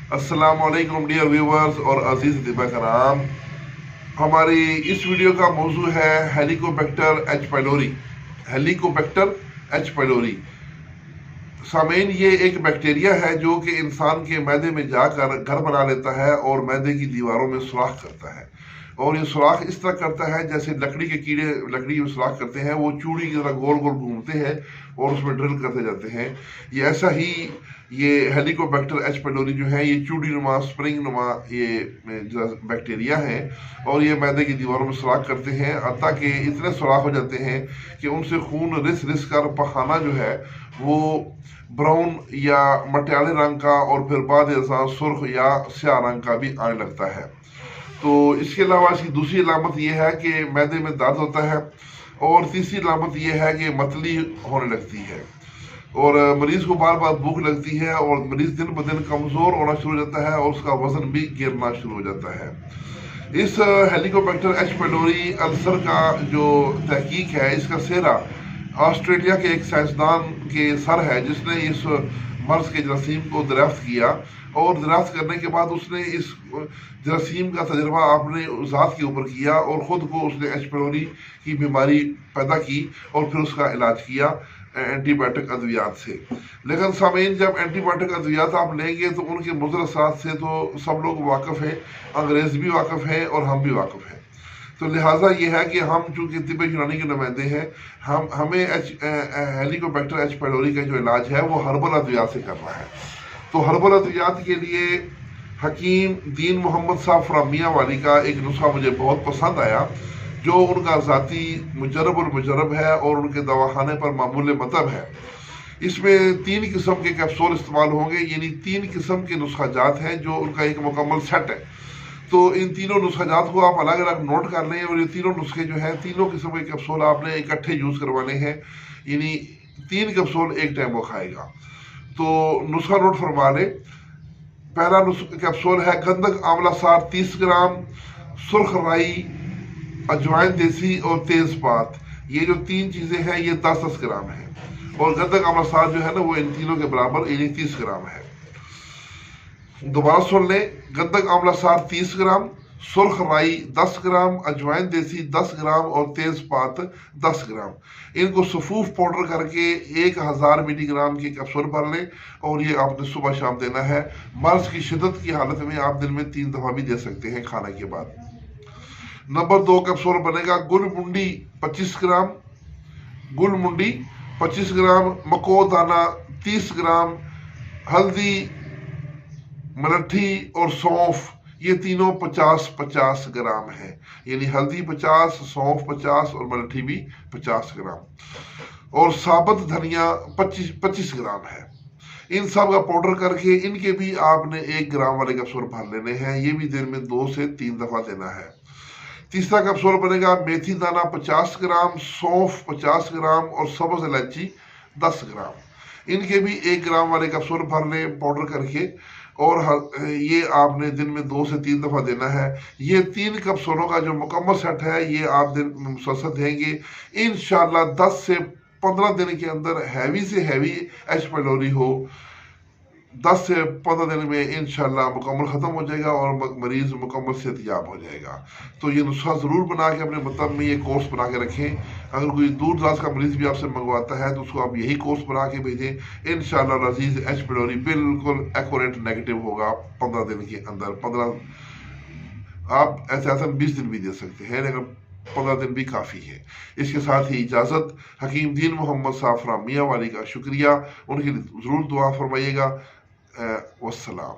अस्सलाम वालेकुम dear viewers और अजीज दिबा कराम। हमारी इस वीडियो का मौजू है helicobacter H pylori. Helicobacter H pylori सामेन, ये एक बैक्टीरिया है जो कि इंसान के मैदे में जाकर घर बना लेता है और मैदे की दीवारों में सुराख करता है। और ये सुराख इस तरह करता है जैसे लकड़ी के कीड़े लकड़ी में सुराख करते हैं, वो चूड़ी की तरह गोल गोल घूमते हैं और उसमें ड्रिल करते जाते हैं। ये ऐसा ही ये हेलिकोबैक्टर एच पाइलोरी जो है, ये चूड़ी नुमा स्प्रिंग नुमा ये बैक्टीरिया है और ये मैदे की दीवारों में सुराख करते हैं, ताकि इतने सुराख हो जाते हैं कि उनसे खून रिस रिस कर पखाना जो है वो ब्राउन या मटियाले रंग का और फिर बाद सुर्ख या स्याह रंग का भी आने लगता है। तो इसके अलावा इसकी दूसरी अलामत यह है कि मैदे में दर्द होता है और तीसरी अलामत यह है कि मतली होने लगती है और मरीज को बार बार भूख लगती है और मरीज दिन ब दिन कमज़ोर होना शुरू हो जाता है और उसका वजन भी गिरना शुरू हो जाता है। इस हेलिकोबैक्टर एच पाइलोरी अल्सर का जो तहकीक है, इसका सेहरा ऑस्ट्रेलिया के एक साइंसदान के सर है जिसने इस मर्ज के जरासीम को दरियाफ्त किया और दरियाफ्त करने के बाद उसने इस जरासीम का तजर्बा अपने ज़ात के ऊपर किया और ख़ुद को उसने एच पाइलोरी की बीमारी पैदा की और फिर उसका इलाज किया एंटीबायोटिक अद्वियात से। लेकिन सामीन, जब एंटीबायोटिक अद्वियात आप लेंगे तो उनके मुज़र असरात से तो सब लोग वाकिफ़ हैं, अंग्रेज़ भी वाकिफ़ हैं और हम भी वाकिफ़ हैं। तो लिहाजा ये है कि हम चूँकि तिब्ब यूनानी के नुमाइंदे हैं, हमें हेलिकोबैक्टर एच पाइलोरी का जो इलाज है वो हर्बल अद्वियात से करना है। तो हर्बल अद्वियात के लिए हकीम दीन मोहम्मद साहब फ्रामिया वाली का एक नुस्खा मुझे बहुत पसंद आया, जो उनका ज़ाती मुजरब है और उनके दवाखाने पर मामूल मतलब है। इसमें 3 किस्म के कैप्सूल इस्तेमाल होंगे, यानी 3 किस्म के नुस्खा जात हैं जो उनका एक मुकम्मल सेट है। तो इन तीनों नुस्खा जात को आप अलग अलग नोट कर लें और ये तीनों नुस्खे जो हैं, तीनों किस्म के कैप्सूल आपने इकट्ठे यूज़ करवाने हैं, यानी 3 कैप्सूल एक टाइम वो खाएगा। तो नुस्खा नोट फरमा लें। पहला कैप्सूल है गंधक आंवला सार 30 ग्राम, सुर्ख राई, अजवाइन देसी और तेज़पात। ये जो 3 चीज़ें हैं ये 10-10 ग्राम है और गंधक आंवला सार जो है ना वो इन तीनों के बराबर यानी 30 ग्राम है। दोबारा सुन लें, गंधक आंवला सार 30 ग्राम, सुर्ख राई 10 ग्राम, अजवाइन देसी 10 ग्राम और तेज़पात 10 ग्राम। इनको सफूफ पाउडर करके 1000 मिलीग्राम की कैप्सूल भर लें और ये आपने सुबह शाम देना है। मर्ज की शिद्दत की हालत में आप दिन में 3 दफ़ा भी दे सकते हैं खाने के बाद। नंबर 2 कैप्सूल बनेगा गुलमुंडी 25 ग्राम, गुलमुंडी 25 ग्राम, मकोदाना 30 ग्राम, हल्दी, मलट्ठी और सौंफ, ये तीनों 50-50 ग्राम है, यानी हल्दी 50, सौंफ 50 और मलट्ठी भी 50 ग्राम और साबुत धनिया 25 ग्राम है। इन सब का पाउडर करके इनके भी आपने 1 ग्राम वाले कैप्सूल भर लेने हैं, ये भी दिन में 2 से 3 दफ़ा देना है। तीसरा कैप्सूल बनेगा मेथी दाना 50 ग्राम, सौंफ 50 ग्राम और सब्ज़ इलायची 10 ग्राम। इनके भी 1 ग्राम वाले कैप्सूल भर लें पाउडर करके और ये आपने दिन में 2 से 3 दफ़ा देना है। ये 3 कैप्सूलों का जो मुकम्मल सेट है ये आप दिन में मुसलसल देंगे, इंशाल्लाह 10 से 15 दिन के अंदर हैवी से हैवी एच पाइलोरी हो 10 से 15 दिन में इंशाल्लाह मुकम्मल ख़त्म हो जाएगा और मरीज़ मुकम्मल सेहतयाब हो जाएगा। तो ये नुस्खा ज़रूर बना के अपने मतलब में ये कोर्स बना के रखें। अगर कोई दूर दराज का मरीज़ भी आपसे मंगवाता है तो उसको आप यही कोर्स बना के भेजें। इंशाल्लाह अज़ीज़ एच पाइलोरी बिल्कुल एक्यूरेट नेगेटिव होगा 15 दिन के अंदर। 15 आप ऐसे 20 दिन भी दे सकते हैं, लेकिन 15 दिन भी काफ़ी है। इसके साथ ही इजाज़त। हकीम दीन मोहम्मद साहब फ्रामिया वाली का शुक्रिया, उनके लिए ज़रूर दुआ फरमाइएगा। वस्सलाम।